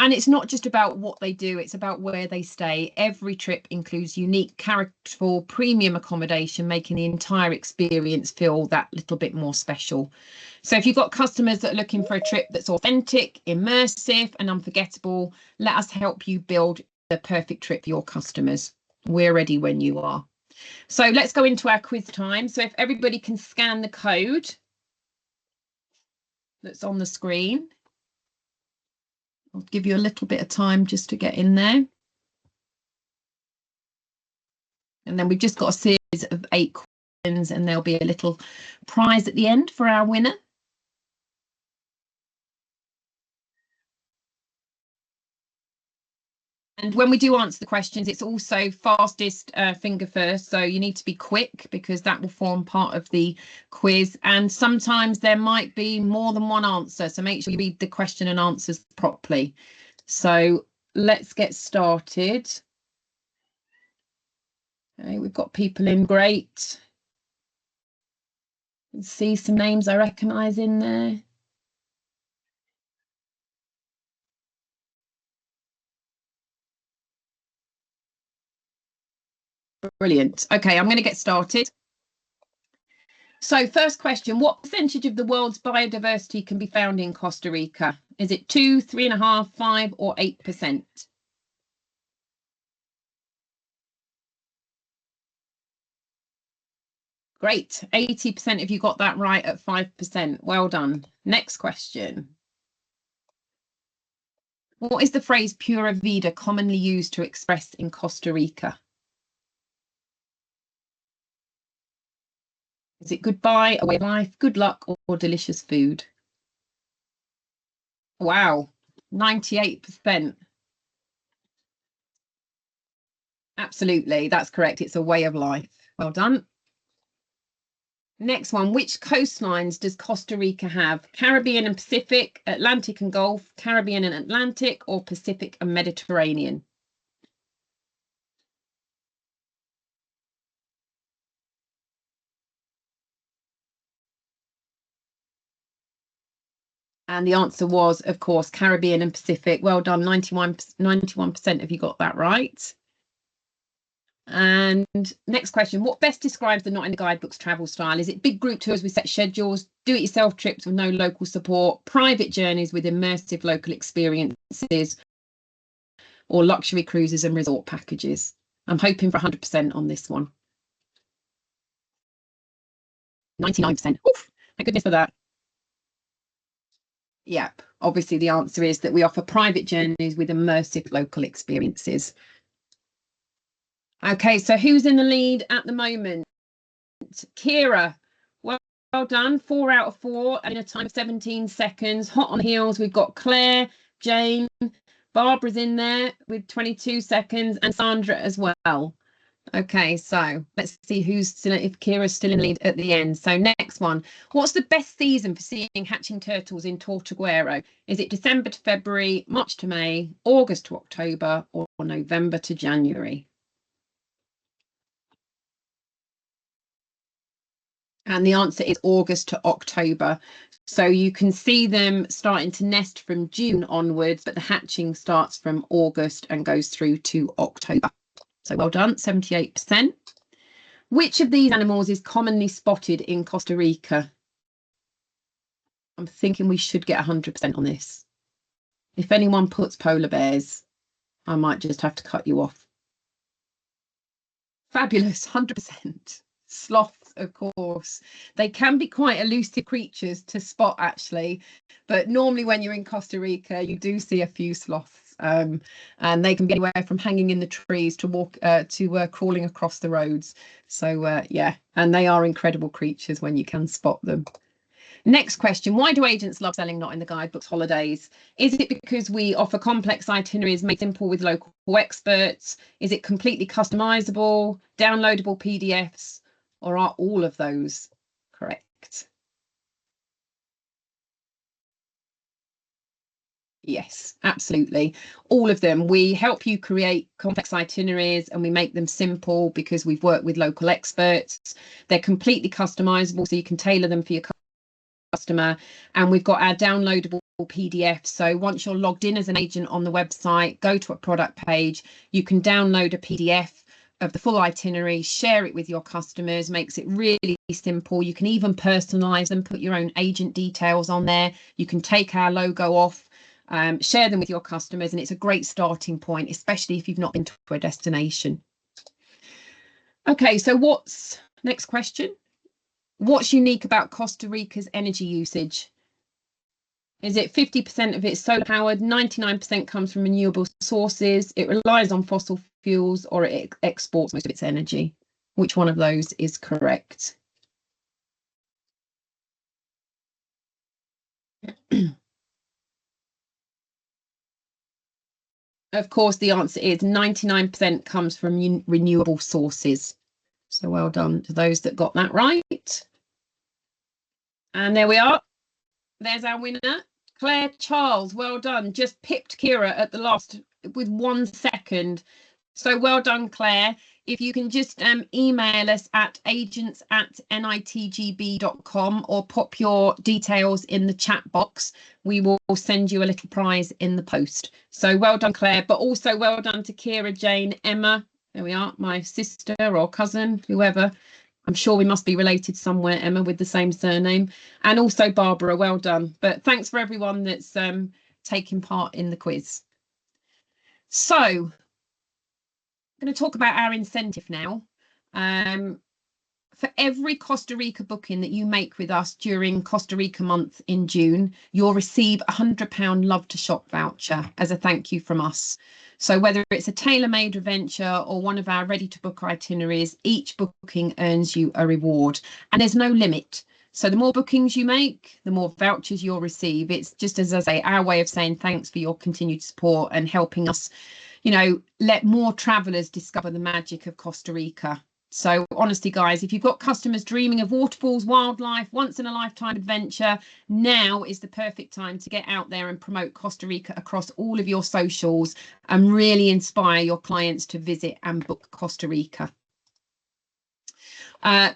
And it's not just about what they do, it's about where they stay. Every trip includes unique, characterful, premium accommodation, making the entire experience feel that little bit more special. So if you've got customers that are looking for a trip that's authentic, immersive, and unforgettable, let us help you build the perfect trip for your customers. We're ready when you are. So let's go into our quiz time. So if everybody can scan the code that's on the screen. I'll give you a little bit of time just to get in there. And then we've just got a series of 8 questions, and there'll be a little prize at the end for our winner. And when we do answer the questions, it's also fastest finger first. So you need to be quick, because that will form part of the quiz. And sometimes there might be more than one answer. So make sure you read the question and answers properly. So let's get started. Okay, we've got people in. Great. See some names I recognise in there. Brilliant. Okay, I'm going to get started. So first question, what percentage of the world's biodiversity can be found in Costa Rica? Is it 2, 3.5, 5 or 8%? Great, 80% of you got that right at 5%. Well done. Next question. What is the phrase pura vida commonly used to express in Costa Rica? Is it goodbye, a way of life, good luck, or delicious food? Wow, 98%. Absolutely, that's correct. It's a way of life. Well done. Next one, which coastlines does Costa Rica have? Caribbean and Pacific, Atlantic and Gulf, Caribbean and Atlantic, or Pacific and Mediterranean? And the answer was, of course, Caribbean and Pacific. Well done, 91% of you got that right. And next question, what best describes the Not in the Guidebooks travel style? Is it big group tours with set schedules, do-it-yourself trips with no local support, private journeys with immersive local experiences, or luxury cruises and resort packages? I'm hoping for 100% on this one. 99%. Oof, thank goodness for that. Yep, obviously the answer is that we offer private journeys with immersive local experiences. Okay, so who's in the lead at the moment? Kira, well done, 4 out of 4 in a time of 17 seconds. Hot on heels, we've got Claire, Jane, Barbara's in there with 22 seconds, and Sandra as well. Okay, so let's see who's still, if Kira's still in the lead at the end. So next one, what's the best season for seeing hatching turtles in Tortuguero? Is it December to February, March to May, August to October, or November to January? And the answer is August to October. So you can see them starting to nest from June onwards, but the hatching starts from August and goes through to October. So well done, 78%. Which of these animals is commonly spotted in Costa Rica? I'm thinking we should get 100% on this. If anyone puts polar bears, I might just have to cut you off. Fabulous, 100%. Sloths, of course. They can be quite elusive creatures to spot, actually. But normally when you're in Costa Rica, you do see a few sloths. And they can be anywhere from hanging in the trees to crawling across the roads. So, yeah, and they are incredible creatures when you can spot them. Next question, why do agents love selling Not in the Guidebooks holidays? Is it because we offer complex itineraries made simple with local experts? Is it completely customizable, downloadable PDFs, or are all of those correct? Yes, absolutely. All of them. We help you create complex itineraries and we make them simple because we've worked with local experts. They're completely customizable, so you can tailor them for your customer. And we've got our downloadable PDF. So once you're logged in as an agent on the website, go to a product page, you can download a PDF of the full itinerary, share it with your customers, makes it really simple. You can even personalize them, put your own agent details on there. You can take our logo off. Share them with your customers, and it's a great starting point, especially if you've not been to a destination. Okay, so what's next question? What's unique about Costa Rica's energy usage? Is it 50% of it's solar powered, 99% comes from renewable sources, it relies on fossil fuels, or it exports most of its energy? Which one of those is correct? Of course, the answer is 99% comes from renewable sources. So well done to those that got that right. And there we are. There's our winner, Claire Charles. Well done. Just pipped Kira at the last with 1 second. So well done, Claire. if you can just email us at agents@nitgb.com or pop your details in the chat box, we will send you a little prize in the post. So well done, Claire, but also well done to Kira, Jane, Emma. There we are, my sister or cousin, whoever. I'm sure we must be related somewhere, Emma, with the same surname. And also Barbara, well done. But thanks for everyone that's taking part in the quiz. So I'm going to talk about our incentive now. For every Costa Rica booking that you make with us during Costa Rica month in June, you'll receive a £100 Love to Shop voucher as a thank you from us. So whether it's a tailor-made adventure or one of our ready-to-book itineraries, each booking earns you a reward, and there's no limit. So the more bookings you make, the more vouchers you'll receive. It's just, as I say, our way of saying thanks for your continued support and helping us, you know, let more travellers discover the magic of Costa Rica. So honestly, guys, if you've got customers dreaming of waterfalls, wildlife, once in a lifetime adventure, now is the perfect time to get out there and promote Costa Rica across all of your socials and really inspire your clients to visit and book Costa Rica.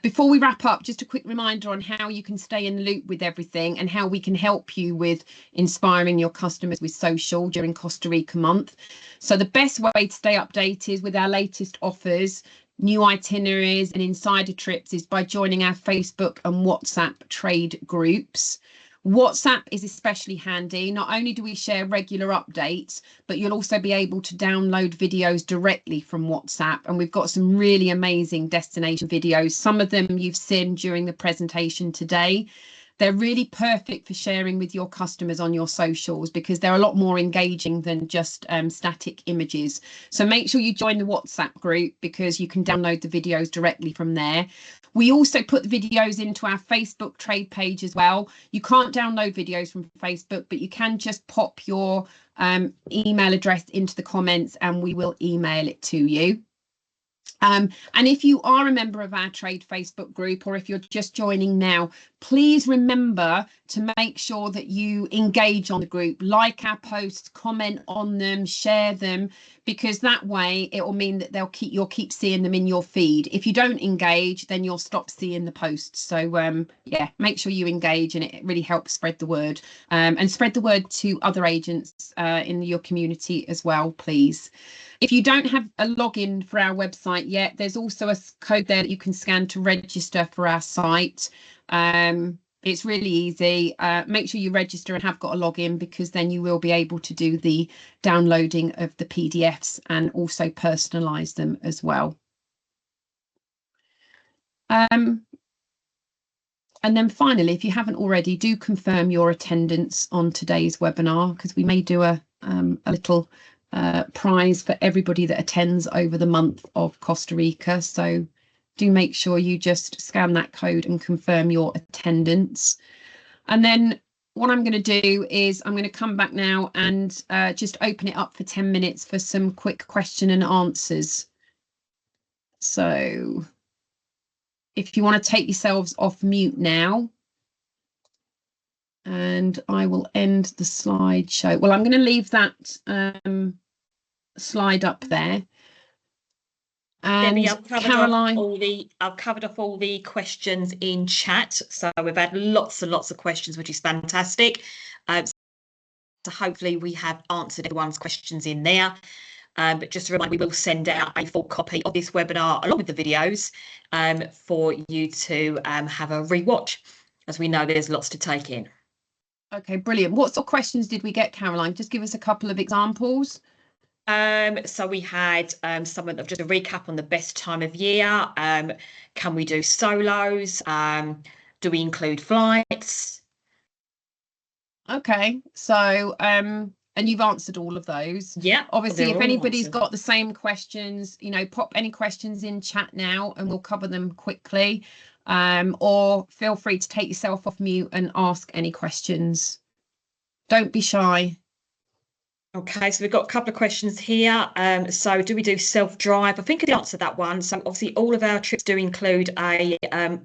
Before we wrap up, just a quick reminder on how you can stay in the loop with everything and how we can help you with inspiring your customers with social during Costa Rica month. So the best way to stay updated with our latest offers, new itineraries and insider trips is by joining our Facebook and WhatsApp trade groups. WhatsApp is especially handy. Not only do we share regular updates, but you'll also be able to download videos directly from WhatsApp. And we've got some really amazing destination videos. Some of them you've seen during the presentation today. They're really perfect for sharing with your customers on your socials because they're a lot more engaging than just static images. So make sure you join the WhatsApp group because you can download the videos directly from there. We also put the videos into our Facebook trade page as well. You can't download videos from Facebook, but you can just pop your email address into the comments and we will email it to you. And if you are a member of our trade Facebook group, or if you're just joining now, please remember to make sure that you engage on the group, like our posts, comment on them, share them, because that way it will mean that you'll keep seeing them in your feed. If you don't engage, then you'll stop seeing the posts. So yeah, make sure you engage, and it really helps spread the word, and spread the word to other agents in your community as well, please. If you don't have a login for our website yet, there's also a code there that you can scan to register for our site. It's really easy. Make sure you register and have got a login, because then you will be able to do the downloading of the PDFs and also personalize them as well. And then finally, if you haven't already, do confirm your attendance on today's webinar, because we may do a little prize for everybody that attends over the month of Costa Rica. So do make sure you just scan that code and confirm your attendance. And then what I'm going to do is I'm going to come back now and just open it up for 10 minutes for some quick question and answers. So if you want to take yourselves off mute now, and I will end the slideshow. Well, I'm going to leave that slide up there. And Debbie, I've covered off all the questions in chat. So we've had lots and lots of questions, which is fantastic. So hopefully we have answered everyone's questions in there. But just a reminder, we will send out a full copy of this webinar along with the videos for you to have a rewatch, as we know there's lots to take in. Okay, brilliant. What sort of questions did we get, Caroline? Just give us a couple of examples. So we had some of just a recap on the best time of year. Can we do solos? Do we include flights? Okay, so and you've answered all of those. Yeah. Obviously, if anybody's got the same questions, you know, pop any questions in chat now and we'll cover them quickly. Or feel free to take yourself off mute and ask any questions. Don't be shy. Okay, so we've got a couple of questions here. So do we do self-drive? I think I answered that one. So obviously all of our trips do include a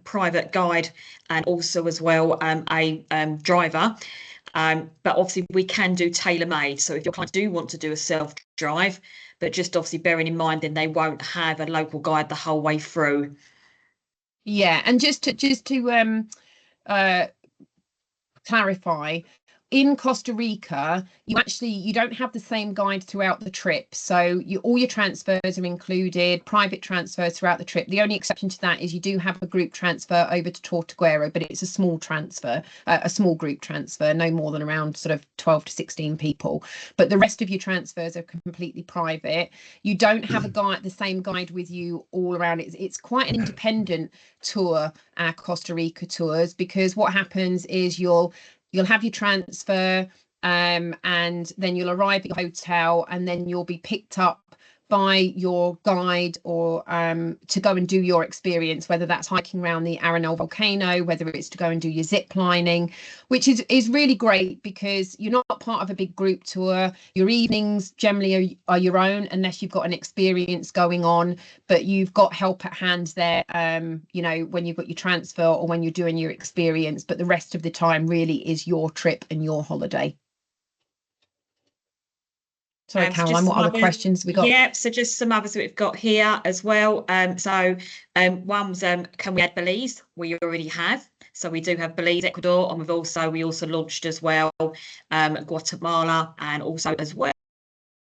private guide and also as well a driver. But obviously we can do tailor-made. So if your clients do want to do a self-drive, but just obviously bearing in mind then they won't have a local guide the whole way through. Yeah, and just to clarify, in Costa Rica, you don't have the same guide throughout the trip. So all your transfers are included, private transfers throughout the trip. The only exception to that is you do have a group transfer over to Tortuguero, but it's a small transfer, a small group transfer, no more than around sort of 12 to 16 people. But the rest of your transfers are completely private. You don't have the same guide with you all around. It's quite an independent tour, our Costa Rica tours, because what happens is you'll have your transfer, and then you'll arrive at your hotel, and then you'll be picked up by your guide or to go and do your experience, whether that's hiking around the Arenal volcano, whether it's to go and do your zip lining, which is really great because you're not part of a big group tour. Your evenings generally are your own unless you've got an experience going on, but you've got help at hand there, you know, when you've got your transfer or when you're doing your experience, but the rest of the time really is your trip and your holiday. Sorry, Caroline, what other questions we got? Yeah, so just some others that we've got here as well. One was, can we add Belize? We already have. So we do have Belize, Ecuador, and we also launched as well Guatemala, and also as well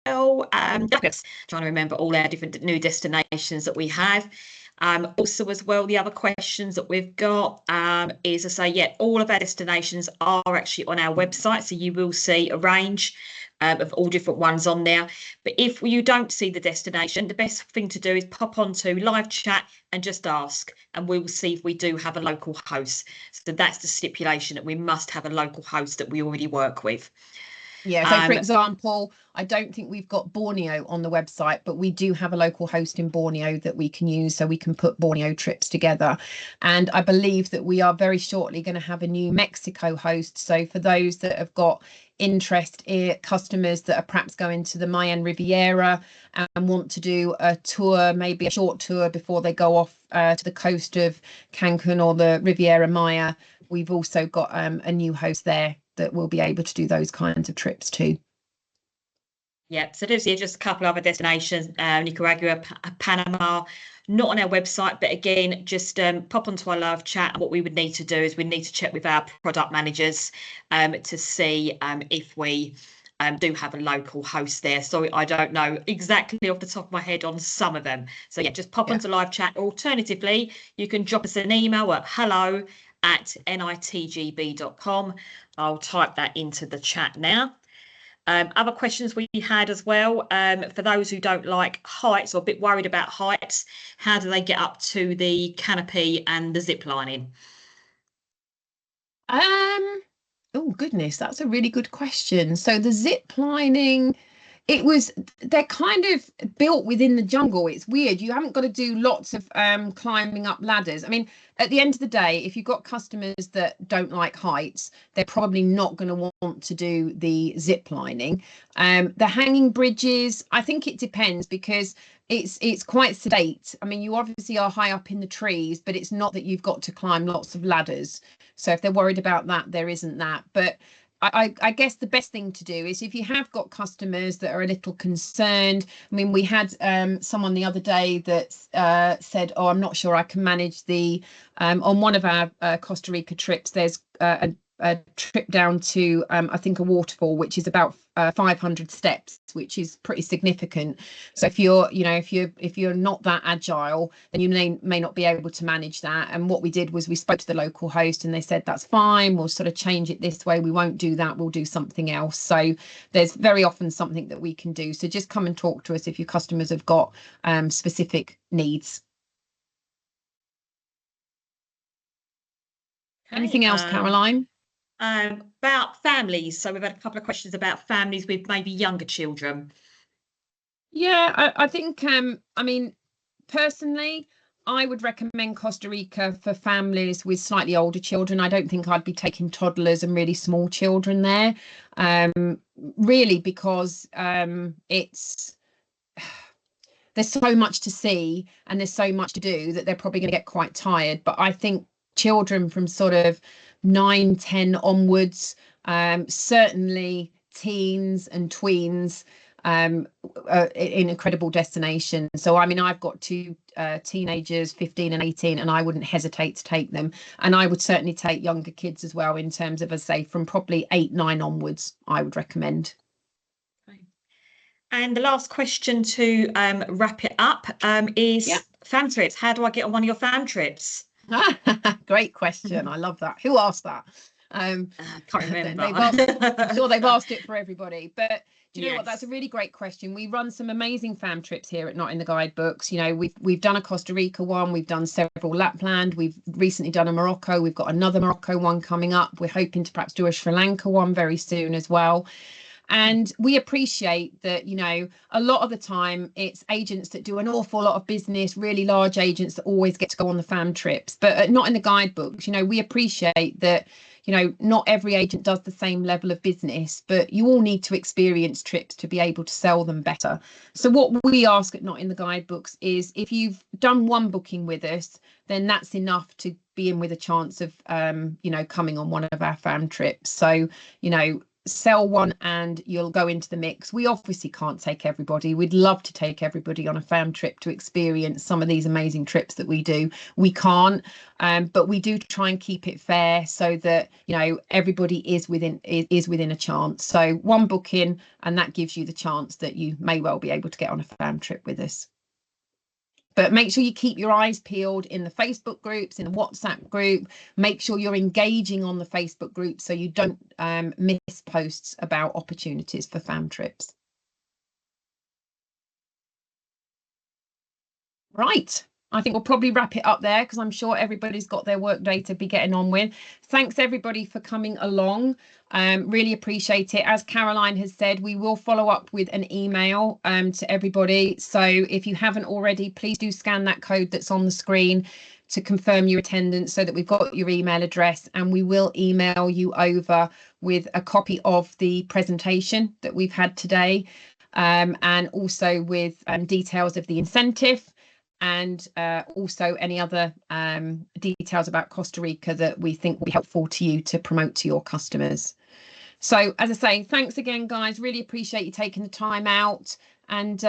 trying to remember all our different new destinations that we have. Also as well, the other questions that we've got is to say, yeah, all of our destinations are actually on our website, so you will see a range of all different ones on there. But if you don't see the destination, the best thing to do is pop onto live chat and just ask, and we'll see if we do have a local host. So that's the stipulation, that we must have a local host that we already work with. Yeah, so for example, I don't think we've got Borneo on the website, but we do have a local host in Borneo that we can use, so we can put Borneo trips together. And I believe that we are very shortly going to have a new Mexico host. So for those that have got interest in customers that are perhaps going to the Mayan Riviera and want to do a tour, maybe a short tour before they go off to the coast of Cancun or the Riviera Maya, we've also got a new host there that will be able to do those kinds of trips too. Yeah, so there's just a couple other destinations, Nicaragua, Panama, not on our website, but again, just pop onto our live chat. And what we would need to do is we need to check with our product managers to see if we do have a local host there. So I don't know exactly off the top of my head on some of them. So yeah, just pop onto live chat. Alternatively, you can drop us an email at hello@nitgb.com. I'll type that into the chat now. Other questions we had as well, for those who don't like heights or a bit worried about heights, how do they get up to the canopy and the zip lining? Oh goodness, that's a really good question. So the zip lining, they're kind of built within the jungle. It's weird. You haven't got to do lots of climbing up ladders. I mean, at the end of the day, if you've got customers that don't like heights, they're probably not going to want to do the zip lining. The hanging bridges, I think it depends, because it's quite sedate. I mean, you obviously are high up in the trees, but it's not that you've got to climb lots of ladders. So if they're worried about that, there isn't that. But I guess the best thing to do is, if you have got customers that are a little concerned. I mean, we had someone the other day that said, oh, I'm not sure I can manage on one of our Costa Rica trips, there's a trip down to I think a waterfall, which is about 500 steps, which is pretty significant. So if you're not that agile, then you may not be able to manage that. And what we did was we spoke to the local host, and they said that's fine, we'll sort of change it this way, we won't do that, we'll do something else. So there's very often something that we can do. So just come and talk to us if your customers have got specific needs. Okay, anything else, Caroline? About families. So we've had a couple of questions about families with maybe younger children. Yeah, I think, I mean, personally, I would recommend Costa Rica for families with slightly older children. I don't think I'd be taking toddlers and really small children there, really, because there's so much to see and there's so much to do that they're probably going to get quite tired. But I think children from sort of 9, 10 onwards, certainly teens and tweens, an incredible destination. So I mean, I've got two teenagers, 15 and 18, and I wouldn't hesitate to take them. And I would certainly take younger kids as well, in terms of, as I say, from probably 8, 9 onwards, I would recommend. And the last question to wrap it up is fam trips. How do I get on one of your fam trips? Great question. I love that. Who asked that? I can't remember. I'm sure they've asked it for everybody. But do you know what? Yes. That's a really great question. We run some amazing fam trips here at Not in the Guidebooks. You know, we've done a Costa Rica one. We've done several Lapland. We've recently done a Morocco. We've got another Morocco one coming up. We're hoping to perhaps do a Sri Lanka one very soon as well. And we appreciate that, you know, a lot of the time it's agents that do an awful lot of business, really large agents that always get to go on the fam trips. But Not in the Guidebooks, you know, we appreciate that, you know, not every agent does the same level of business, but you all need to experience trips to be able to sell them better. So what we ask at Not in the Guidebooks is, if you've done one booking with us, then that's enough to be in with a chance of, you know, coming on one of our fam trips. So, you know, sell one and you'll go into the mix. We obviously can't take everybody. We'd love to take everybody on a fam trip to experience some of these amazing trips that we do. We can't, but we do try and keep it fair so that, you know, everybody is within a chance. So one booking, and that gives you the chance that you may well be able to get on a fam trip with us. But make sure you keep your eyes peeled in the Facebook groups, in the WhatsApp group. Make sure you're engaging on the Facebook group so you don't miss posts about opportunities for fam trips. Right. I think we'll probably wrap it up there, because I'm sure everybody's got their work day to be getting on with. Thanks everybody for coming along. Really appreciate it. As Caroline has said, we will follow up with an email to everybody. So if you haven't already, please do scan that code that's on the screen to confirm your attendance, so that we've got your email address, and we will email you over with a copy of the presentation that we've had today, and also with details of the incentive, and also any other details about Costa Rica that we think will be helpful to you to promote to your customers. So, as I say, thanks again, guys. Really appreciate you taking the time out. And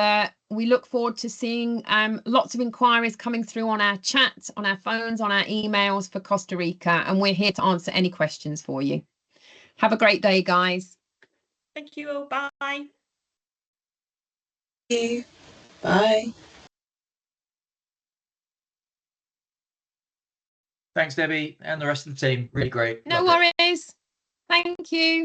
we look forward to seeing lots of inquiries coming through on our chat, on our phones, on our emails for Costa Rica. And we're here to answer any questions for you. Have a great day, guys. Thank you all. Bye. Thank you. Bye. Thanks, Debbie, and the rest of the team. Really great. No Loved it. worries. Thank you.